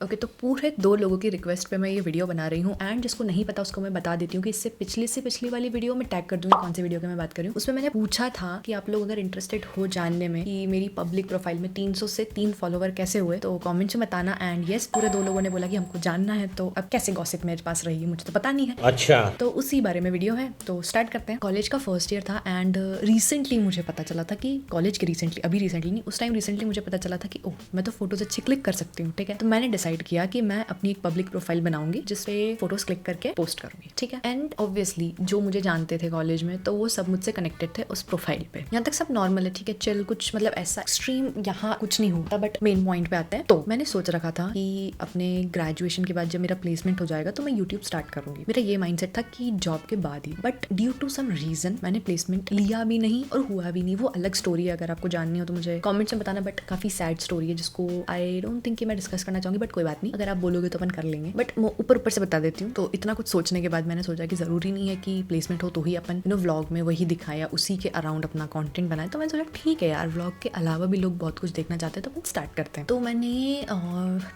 Okay तो पूरे 2 लोगों की रिक्वेस्ट पे मैं ये वीडियो बना रही हूँ एंड जिसको नहीं पता उसको मैं बता देती हूँ कि इससे पिछली वाली वीडियो में टैग कर दूंगी कौन सी वीडियो की मैं बात कर रही हूँ। उसमें मैंने पूछा था कि आप लोग अगर इंटरेस्टेड हो जानने में कि मेरी पब्लिक प्रोफाइल में 300 से 3 फॉलोवर कैसे हुए तो कमेंट्स में बताना। एंड यस, पूरे 2 लोगों ने बोला कि हमको जानना है। तो अब कैसे गॉसिप मेरे पास रही है मुझे तो पता नहीं है। अच्छा, तो उसी बारे में वीडियो है, तो स्टार्ट करते हैं। कॉलेज का फर्स्ट ईयर था एंड रिसेंटली मुझे पता चला था कि कॉलेज के रिसेंटली नहीं, उस टाइम रिसेंटली मुझे पता चला था कि ओह मैं तो फोटोज अच्छी क्लिक कर सकती हूँ। ठीक है, तो मैंने डिसाइड किया कि मैं अपनी एक पब्लिक प्रोफाइल बनाऊंगी जिसपे फोटोज क्लिक करके पोस्ट करूंगी। ठीक है, एंड ऑब्वियसली जो मुझे जानते थे कॉलेज में तो वो सब मुझसे कनेक्टेड थे उस प्रोफाइल पे। यहाँ तक सब नॉर्मल है, ठीक है, चल कुछ मतलब ऐसा एक्सट्रीम यहाँ कुछ नहीं होता, बट मेन पॉइंट पे आते हैं। तो मैंने सोच रखा था कि अपने ग्रेजुएशन के बाद जब मेरा प्लेसमेंट हो जाएगा तो मैं यूट्यूब स्टार्ट करूंगी। मेरा ये माइंडसेट था कि जॉब के बाद ही, but due to some reason मैंने प्लेसमेंट लिया भी नहीं और हुआ भी नहीं। वो अलग स्टोरी है, अगर आपको जाननी हो तो मुझे कमेंट्स में बताना, बट काफी सैड स्टोरी है जिसको आई डोंट थिंक कि मैं डिस्कस करना चाहूंगी, बट कोई बात नहीं, अगर आप बोलोगे तो अपन कर लेंगे। बट ऊपर से बता देती हूँ। तो इतना कुछ सोचने के बाद मैंने सोचा कि जरूरी नहीं है कि प्लेसमेंट हो तो ही अपन व्लॉग में वही दिखाया, उसी के अराउंड अपना कंटेंट बनाए। तो मैंने सोचा ठीक है यार, व्लॉग के अलावा भी लोग बहुत कुछ देखना चाहते हैं तो अपन स्टार्ट करते हैं। तो मैंने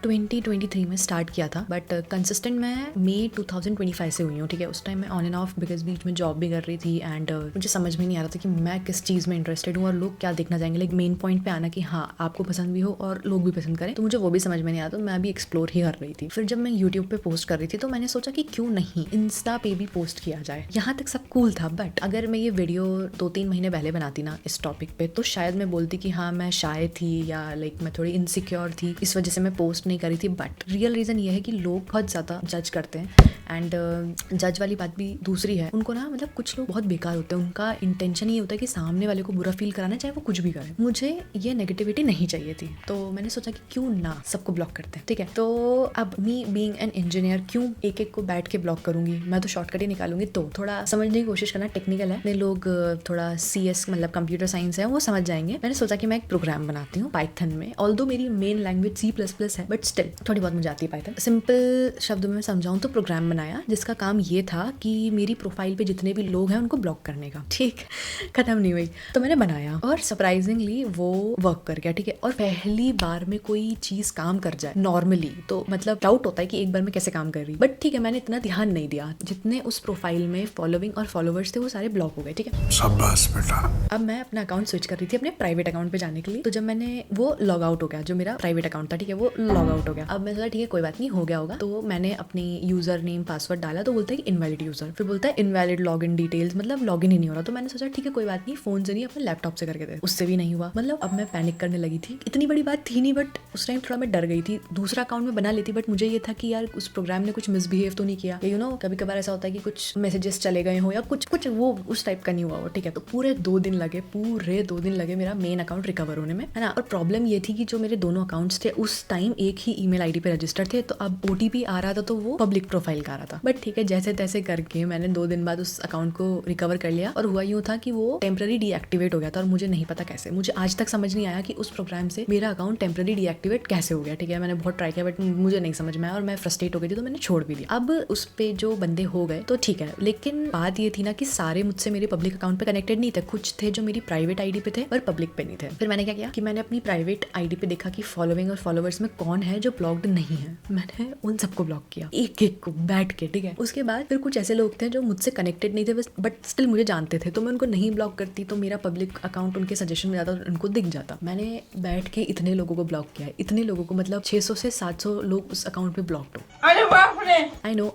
2023 में स्टार्ट किया था, बट कंसिस्टेंट मैं मई 2025 से हुई हूँ। ठीक है, उस टाइम मैं ऑन एंड ऑफ बिकॉज बीच में जॉब भी कर रही थी एंड मुझे समझ में नहीं आ रहा था कि मैं किस चीज़ में इंटरेस्टेड हूँ और लोग क्या देखना चाहेंगे। लाइक मेन पॉइंट पे आना कि हाँ आपको पसंद भी हो और लोग भी पसंद करें, तो मुझे वो भी समझ में नहीं आता। तो मैं भी एक्सप्लोर ही कर रही थी। फिर जब मैं यूट्यूब पे पोस्ट कर रही थी तो मैंने सोचा कि क्यों नहीं इंस्टा पे भी पोस्ट किया जाए। यहाँ तक सब कूल था, बट अगर मैं ये वीडियो 2-3 महीने पहले बनाती ना इस टॉपिक पे तो शायद मैं बोलती कि हाँ मैं शाय थी या लाइक मैं थोड़ी इनसिक्योर थी, इस वजह से मैं पोस्ट नहीं करी थी। बट रियल रीजन ये है कि लोग बहुत ज्यादा जज करते हैं एंड जज वाली बात भी दूसरी है। उनको ना मतलब कुछ लोग बहुत बेकार होते हैं, उनका इंटेंशन ये होता है कि सामने वाले को बुरा फील कराना, चाहे वो कुछ भी करे। मुझे ये नेगेटिविटी नहीं चाहिए थी, तो मैंने सोचा कि क्यों ना सबको ब्लॉक करते हैं। ठीक है, तो अब मी बीइंग एन इंजीनियर क्यों एक एक को बैठ के ब्लॉक करूंगी, मैं तो शॉर्टकट ही निकालूंगी। तो थोड़ा समझने की कोशिश करना, टेक्निकल है, नहीं लोग थोड़ा CS मतलब कंप्यूटर साइंस है वो समझ जाएंगे। मैंने सोचा कि मैं एक प्रोग्राम बनाती हूँ पाइथन में, ऑल्दो मेरी मेन लैंग्वेज C++ है, बट स्टिल थोड़ी बहुत मुझे आती है पाइथन। सिंपल शब्दों में समझाऊं तो प्रोग्राम बनाया जिसका काम ये था कि मेरी प्रोफाइल पे जितने भी लोग हैं उनको ब्लॉक करने का। ठीक, खत्म नहीं हुई। तो मैंने बनाया और सरप्राइजिंगली वो वर्क कर गया। ठीक है, और पहली बार में कोई चीज काम कर जाए नॉर्मली तो मतलब डाउट होता है कि एक बार में कैसे काम कर रही, बट ठीक है मैंने इतना ध्यान नहीं दिया। जितने उस प्रोफाइल में फॉलोइंग और फॉलोवर्स थे वो सारे ब्लॉक हो गए। ठीक है, शाबाश बेटा। अब मैं अपना अकाउंट स्विच कर रही थी अपने प्राइवेट अकाउंट पे जाने के लिए। तो जब मैंने वो लॉग आउट हो गया, जो मेरा प्राइवेट अकाउंट था, ठीक है, वो लॉग आउट हो गया। अब मैं सोचा ठीक है कोई बात नहीं, हो गया होगा। तो मैंने अपनी यूजर नेम पासवर्ड डाला तो बोलता है कि इनवैलिड यूजर, फिर बोलता है इनवैलिड लॉगिन डिटेल्स, मतलब लॉगिन ही नहीं हो रहा। तो मैंने सोचा ठीक है कोई बात नहीं, फोन से नहीं अपने लैपटॉप से करके दे, उससे भी नहीं हुआ। मतलब अब मैं पैनिक करने लगी थी। इतनी बड़ी बात थी नहीं, बट उस टाइम थोड़ा मैं डर गई थी। दूसरा अकाउंट में बना लेती, बट मुझे ये था कि यार उस प्रोग्राम ने कुछ मिसबिहेव तो नहीं किया, कभी कभार ऐसा होता है कि कुछ मैसेजेस चले गए हो या कुछ वो उस टाइप का नहीं हुआ हो। ठीक है, तो पूरे 2 दिन लगे मेरा मेन अकाउंट रिकवर होने में, है ना। और प्रॉब्लम ये थी कि जो मेरे दोनों अकाउंट्स थे उस टाइम एक ही ईमेल आईडी पे रजिस्टर थे, तो अब OTP आ रहा था तो वो पब्लिक प्रोफाइल का आ रहा था। बट ठीक है, जैसे तैसे करके मैंने 2 दिन बाद उस अकाउंट को रिकवर कर लिया। और हुआ यूं था कि वो टेम्पररी डीएक्टिवेट हो गया था और मुझे नहीं पता कैसे। मुझे आज तक समझ नहीं आया कि उस प्रोग्राम से मेरा अकाउंट टेम्पररी डीएक्टिवेट कैसे हो गया। ठीक है, मैंने बहुत ट्राई किया बट मुझे नहीं समझ में आया और मैं फ्रस्ट्रेट हो गई थी, तो मैंने छोड़ भी दिया। अब उस पे जो बंदे हो गए तो ठीक है, लेकिन बात ये थी ना कि सारे मुझसे मेरे पब्लिक अकाउंट पे कनेक्टेड नहीं थे, कुछ थे जो मेरी प्राइवेट आईडी पे थे और पब्लिक पे नहीं थे। फिर मैंने क्या किया कि मैंने अपनी प्राइवेट आईडी पे देखा कि फॉलोइंग और फॉलोवर्स में कौन है जो ब्लॉक्ड नहीं है, मैंने उन सबको ब्लॉक किया एक एक को बैठ के। ठीक है, उसके बाद फिर कुछ ऐसे लोग थे जो मुझसे कनेक्टेड नहीं थे बट स्टिल मुझे जानते थे, तो मैं उनको नहीं ब्लॉक करती तो मेरा पब्लिक अकाउंट उनके सजेशन में जाता और उनको दिख जाता। मैंने बैठ के इतने लोगों को ब्लॉक किया, इतने लोगों को, मतलब 600 से 700 लोग उस अकाउंट पे ब्लॉक्ड हो।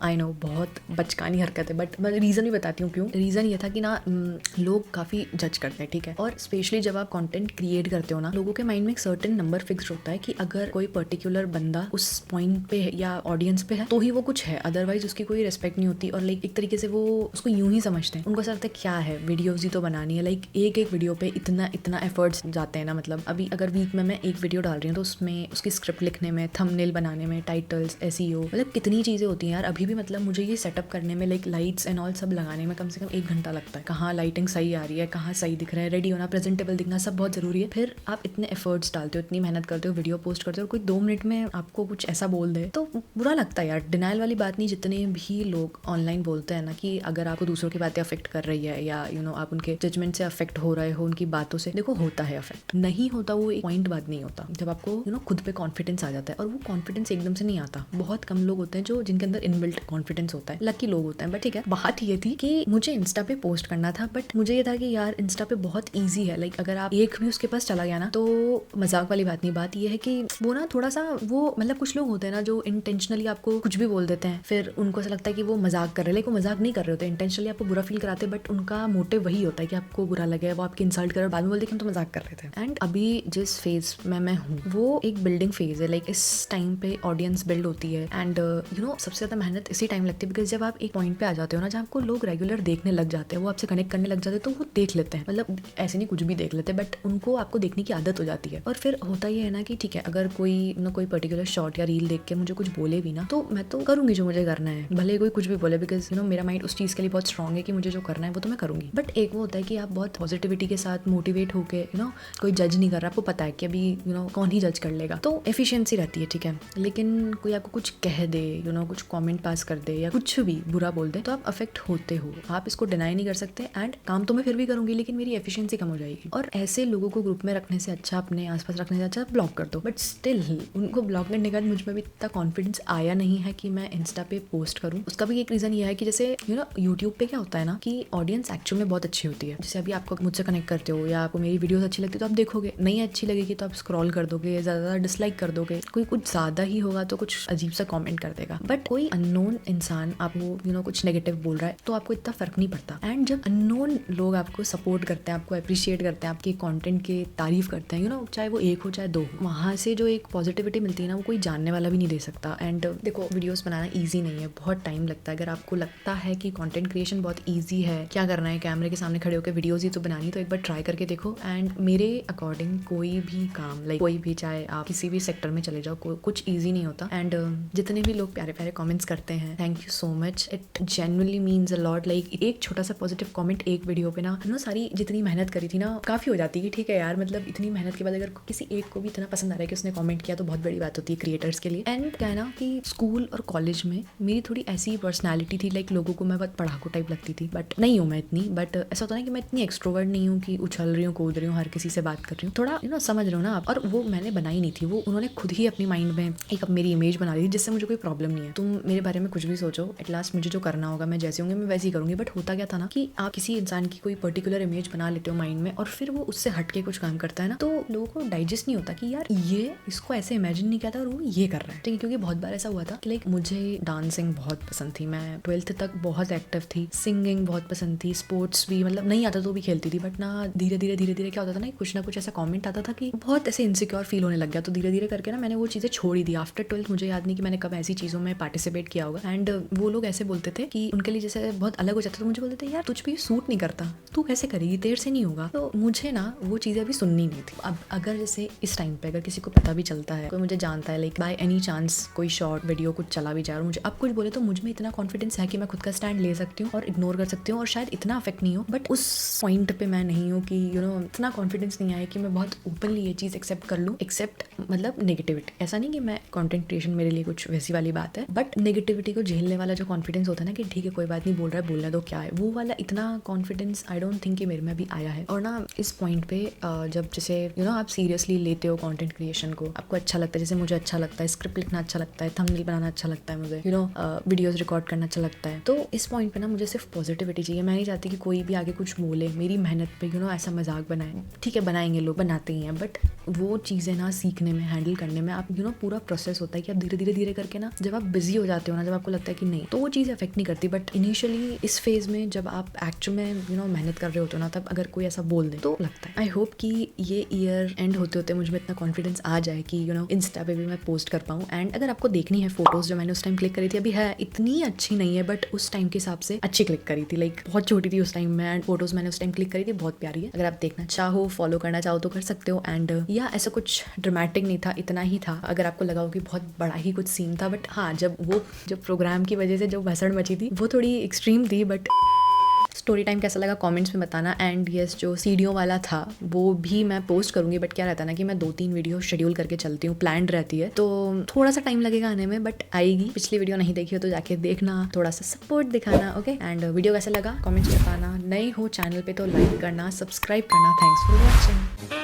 आई नो बहुत बचकानी हरकत है, बट मैं रीजन भी बताती हूँ क्यों। रीजन ये था कि ना लोग काफी जज करते हैं। ठीक है, और स्पेशली जब आप कंटेंट क्रिएट करते हो ना, लोगों के माइंड में एक सर्टेन नंबर फिक्स होता है कि अगर कोई पर्टिकुलर बंदा उस पॉइंट पे है या ऑडियंस पे है तो ही वो कुछ है, अदरवाइज उसकी कोई रिस्पेक्ट नहीं होती। और लाइक एक तरीके से वो उसको यूं ही समझते हैं, उनको ऐसा लगता है क्या है वीडियोज ही तो बनानी है। लाइक एक वीडियो पे इतना एफर्ट्स जाते हैं ना। मतलब अभी अगर वीक में मैं एक वीडियो डाल रही हूँ तो उसमें उसकी स्क्रिप्ट लिखने में, थंबनेल बनाने में, टाइटल्स, SEO, मतलब कितनी चीजें होती हैं यार। अभी भी मतलब मुझे ये सेटअप करने में, लाइक लाइट्स एंड ऑल सब लगाने में कम से कम 1 घंटा लगता है। कहाँ लाइटिंग सही आ रही है, कहाँ सही दिख रहा है, रेडी होना, प्रेजेंटेबल दिखना, सब बहुत जरूरी है। फिर आप इतने एफर्ट्स डालते हो, इतनी मेहनत करते हो, वीडियो पोस्ट करते हो, और कोई 2 मिनट में आपको कुछ ऐसा बोल दे तो बुरा लगता है यार। डिनाइल वाली बात नहीं, जितने भी लोग ऑनलाइन बोलते हैं ना कि अगर आपको दूसरों की बातें अफेक्ट कर रही है या आप उनके जजमेंट से अफेक्ट हो रहे हो, उनकी बातों से, देखो होता है अफेक्ट, नहीं होता वो एक पॉइंट बाद नहीं होता। जब आपको खुद पे कॉन्फिडेंस आ जाता है और वो कॉन्फिडेंस एकदम से नहीं आता। बहुत कम लोग होते हैं जो जिनके अंदर इनबिल्ट कॉन्फिडेंस होता है, लकी लोग होते हैं। बट ठीक है, बात ये थी कि मुझे इंस्टा पे पोस्ट करना था, बट मुझे ये था कि यार इंस्टा पे बहुत ईजी है, लाइक अगर आप एक भी उसके पास चला गया ना तो मजाक वाली बात नहीं। बात ये है कि वो ना थोड़ा सा वो मतलब कुछ लोग होते हैं ना जो इंटेंशनली आपको कुछ भी बोल देते हैं, फिर उनको ऐसा लगता है कि वो मजाक कर रहे हैं, लेकिन वो मजाक नहीं कर रहे होते, इंटेंशनली आपको बुरा फील कराते, बट उनका मोटिव वही होता है कि आपको बुरा लगे, वो आपकी इंसल्ट करे और बाद में बोलते कि हम तो मजाक कर रहे थे। एंड अभी जिस फेज में मैं हूँ वो एक बिल्डिंग फेज है, लाइक इस टाइम पे ऑडियंस बिल्ड होती है एंड यू नो सबसे ज्यादा मेहनत इसी टाइम लगती है, बिकॉज जब आप एक पॉइंट पे आ जाते हो ना जहाँ आपको लोग रेगुलर देखने लग जाते हैं, वो आपसे कनेक्ट करने लग जाते हैं, तो वो देख लेते हैं, मतलब ऐसे नहीं कुछ भी देख लेते, बट उनको आपको देखने की आदत हो जाती है। और फिर होता ये है ना कि ठीक है, अगर कोई पर्टिकुलर शॉर्ट या रील देख के मुझे कुछ बोले भी ना तो मैं तो करूंगी जो मुझे करना है, भले कोई कुछ भी बोले, बिकॉज यू नो मेरा माइंड उस चीज के लिए बहुत स्ट्रांग है कि मुझे जो करना है वो तो मैं करूंगी। बट एक वो होता है कि आप बहुत पॉजिटिविटी के साथ मोटिवेट होके यू नो कोई जज नहीं कर रहा, आपको पता है कि अभी यू नो कौन ही जज कर लेगा, तो एफिशिएंसी रहती है, ठीक है। लेकिन कोई आपको कुछ कह दे, यू नो कुछ कमेंट पास कर दे या कुछ भी बुरा बोल दे, तो आप अफेक्ट होते हो, आप इसको डिनाई नहीं कर सकते। एंड काम तो मैं फिर भी करूंगी लेकिन मेरी एफिशिएंसी कम हो जाएगी। और ऐसे लोगों को ग्रुप में रखने से अच्छा, अपने आसपास रखने से अच्छा ब्लॉक कर दो। बट स्टिल उनको ब्लॉक करने के बाद मुझ में भी इतना कॉन्फिडेंस आया नहीं है कि मैं इंस्टा पे पोस्ट करूँ। उसका भी एक रीजन ये है कि जैसे यू नो यूट्यूब पे क्या होता है ना कि ऑडियंस एक्चुअल में बहुत अच्छी होती है। जैसे अभी आपको मुझसे कनेक्ट करते हो या आपको मेरी वीडियोस अच्छी लगती है तो आप देखोगे, नहीं अच्छी लगेगी तो आप स्क्रॉल कर दोगे, ज़्यादा डिसलाइक कर दोगे, कोई कुछ ज़्यादा ही होगा तो कुछ अजीब सा कमेंट कर देगा। बट कोई अननोन इंसान आपको यू नो कुछ नेगेटिव बोल रहा है तो आपको इतना फर्क नहीं पड़ता। एंड जब अननोन लोग आपको सपोर्ट करते हैं, आपको अप्रिशिएट करते हैं, आपके कंटेंट की तारीफ करते हैं, यू नो चाहे वो एक हो चाहे दो, वहाँ से जो एक पॉजिटिविटी मिलती है ना वो कोई जानने वाला भी नहीं दे सकता। एंड देखो वीडियोस बनाना ईजी नहीं है, बहुत टाइम लगता है। अगर आपको लगता है कि कंटेंट क्रिएशन बहुत ईजी है, क्या करना है कैमरे के सामने खड़े होकर वीडियोस ही तो बनानी, तो एक बार ट्राई करके देखो। एंड मेरे अकॉर्डिंग कोई भी काम, लाइक कोई भी, चाहे आप किसी भी सेक्टर में चले जाओ, कुछ ईजी नहीं होता। एंड जितने भी लोग प्यारे प्यारे कमेंट्स करते हैं, thank you so much, it genuinely means a lot. Like एक छोटा सा पॉजिटिव कमेंट एक वीडियो पे ना यू नो सारी जितनी मेहनत करी थी ना काफी हो जाती है। ठीक है यार, मतलब इतनी मेहनत के बाद अगर किसी एक को भी इतना पसंद आ रहा है कि उसने कमेंट किया तो बहुत बड़ी बात होती है क्रिएटर्स के लिए। एंड क्या है ना कि स्कूल और कॉलेज में मेरी थोड़ी ऐसी पर्सनैलिटी थी, लाइक लोगों को मैं बहुत पढ़ाकू टाइप लगती थी, बट नहीं हूँ मैं इतनी। बट ऐसा होता है कि मैं इतनी एक्सट्रोवर्ट नहीं हूँ कि उछल रही हूँ, कूद रही हूँ, हर किसी से बात कर रही हूँ, थोड़ा यू नो समझ रहे हो ना आप। और वो मैंने बनाई नहीं थी, वो उन्होंने खुद ही अपनी माइंड में एक मेरी इमेज बना ली थी, जिससे मुझे कोई प्रॉब्लम नहीं है। तुम मेरे बारे में कुछ भी सोचो, एट लास्ट मुझे जो करना होगा, मैं जैसे होंगे मैं वैसे ही करूँगी। बट होता क्या था ना कि आप किसी इंसान की कोई पर्टिकुलर इमेज बना लेते हो माइंड में और फिर वो उससे हटके कुछ काम करता है ना, तो लोगों को डाइजेस्ट नहीं होता कि यार ये इसको ऐसे इमेजिन नहीं किया था और वो ये कर रहा है, ठीक है। क्योंकि बहुत बार ऐसा हुआ था कि लाइक मुझे डांसिंग बहुत पसंद थी, मैं 12th तक बहुत एक्टिव थी, सिंगिंग बहुत पसंद थी, स्पोर्ट्स भी मतलब नहीं आता तो भी खेलती थी। बट ना धीरे धीरे क्या होता था ना कुछ ऐसा कमेंट आता था कि बहुत ऐसे इनसिक्योर फील होने लग गया। तो धीरे धीरे करके ना मैंने वो चीज़ें छोड़ ही दी। आफ्टर 12th मुझे याद नहीं कि मैंने कब ऐसी चीज़ों में पार्टिसिपेट किया होगा। एंड वो लोग ऐसे बोलते थे कि उनके लिए जैसे बहुत अलग हो जाता, तो मुझे बोलते थे यार तुझ पे सूट नहीं करता, तू कैसे करेगी, तेरे से नहीं होगा। तो मुझे ना वो चीज़ें अभी सुननी नहीं थी। अब अगर जैसे इस टाइम पे अगर किसी को पता भी चलता है, कोई मुझे जानता है, लाइक बाय एनी चांस कोई शॉर्ट वीडियो कुछ चला भी जाए और मुझे अब कुछ बोले, तो मुझ में इतना कॉन्फिडेंस है कि मैं खुद का स्टैंड ले सकती हूँ और इग्नोर कर सकती हूँ और शायद इतना अफेक्ट नहीं हो। बट उस पॉइंट पे मैं नहीं हूँ कि यू नो इतना कॉन्फिडेंस नहीं आया कि मैं बहुत ओपनली ये चीज़ एक्सेप्ट कर लूँ, एक्सेप्ट मतलब नेगेटिविटी। ऐसा नहीं कि मैं कंटेंट क्रिएशन मेरे लिए कुछ वैसी वाली बात है, बट नेगेटिविटी को झेलने वाला जो कॉन्फिडेंस होता है ना कि ठीक है कोई बात नहीं, बोल रहा है बोलने दो, क्या है, वो वाला इतना कॉन्फिडेंस आई डोंट थिंक कि मेरे में भी आया है। और ना इस पॉइंट पे जब जैसे यू नो आप सीरियसली लेते हो कंटेंट क्रिएशन को, आपको अच्छा लगता है, जैसे मुझे अच्छा लगता है, स्क्रिप्ट लिखना अच्छा लगता है, थंबनेल बनाना अच्छा लगता है, मुझे यू नो वीडियोस रिकॉर्ड करना अच्छा लगता है, तो इस पॉइंट पे ना मुझे सिर्फ पॉजिटिविटी चाहिए। मैं नहीं चाहती कि कोई भी आगे कुछ बोले, मेरी मेहनत पे यू नो ऐसा मजाक बनाए। ठीक है बनाएंगे, लोग बनाते ही हैं, बट वो चीज़ें ना सीखने में, हैंडल करने में आप यू नो पूरा प्रोसेस होता है कि आप धीरे धीरे करके ना जब आप बिजी हो जाते हो ना, जब आपको लगता है कि नहीं, तो वो चीज़ अफेक्ट नहीं करती। बट इनिशियली इस फेज में जब आप एक्चुअल में यू नो मेहनत कर रहे होते हो ना, तब अगर कोई ऐसा बोल दे तो लगता है। आई होप कि ये ईयर एंड होते होते मुझ में इतना कॉन्फिडेंस आ जाए कि यू नो इंस्टा पे भी मैं पोस्ट कर पाऊँ। एंड अगर आपको देखनी है फोटोज जो मैंने उस टाइम क्लिक करी थी, अभी है इतनी अच्छी नहीं है बट उस टाइम के हिसाब से अच्छी क्लिक करी थी, लाइक बहुत छोटी थी उस टाइम में, एंड फोटोज मैंने उस टाइम क्लिक करी थी, बहुत प्यारी है। अगर आप देखना चाहो, फॉलो करना चाहो तो कर सकते हो। एंड या ऐसा कुछ ड्रामेटिक नहीं था, इतना ही था। अगर आपको लगा हो कि बहुत बड़ा ही कुछ सीन था, बट हाँ जब प्रोग्राम की वजह से जो भसड़ मची थी वो थोड़ी एक्सट्रीम थी। बट स्टोरी टाइम कैसा लगा कमेंट्स में बताना। एंड यस जो सीडियो वाला था वो भी मैं पोस्ट करूंगी, बट क्या रहता है ना कि मैं 2-3 वीडियो शेड्यूल करके चलती हूँ, प्लान्ड रहती है, तो थोड़ा सा टाइम लगेगा आने में, बट आएगी। पिछली वीडियो नहीं देखी हो तो जाके देखना, थोड़ा सा सपोर्ट दिखाना, ओके। एंड वीडियो कैसा लगा कमेंट्स में बताना। नए हो चैनल पे तो लाइक करना, सब्सक्राइब करना। Thanks for watching.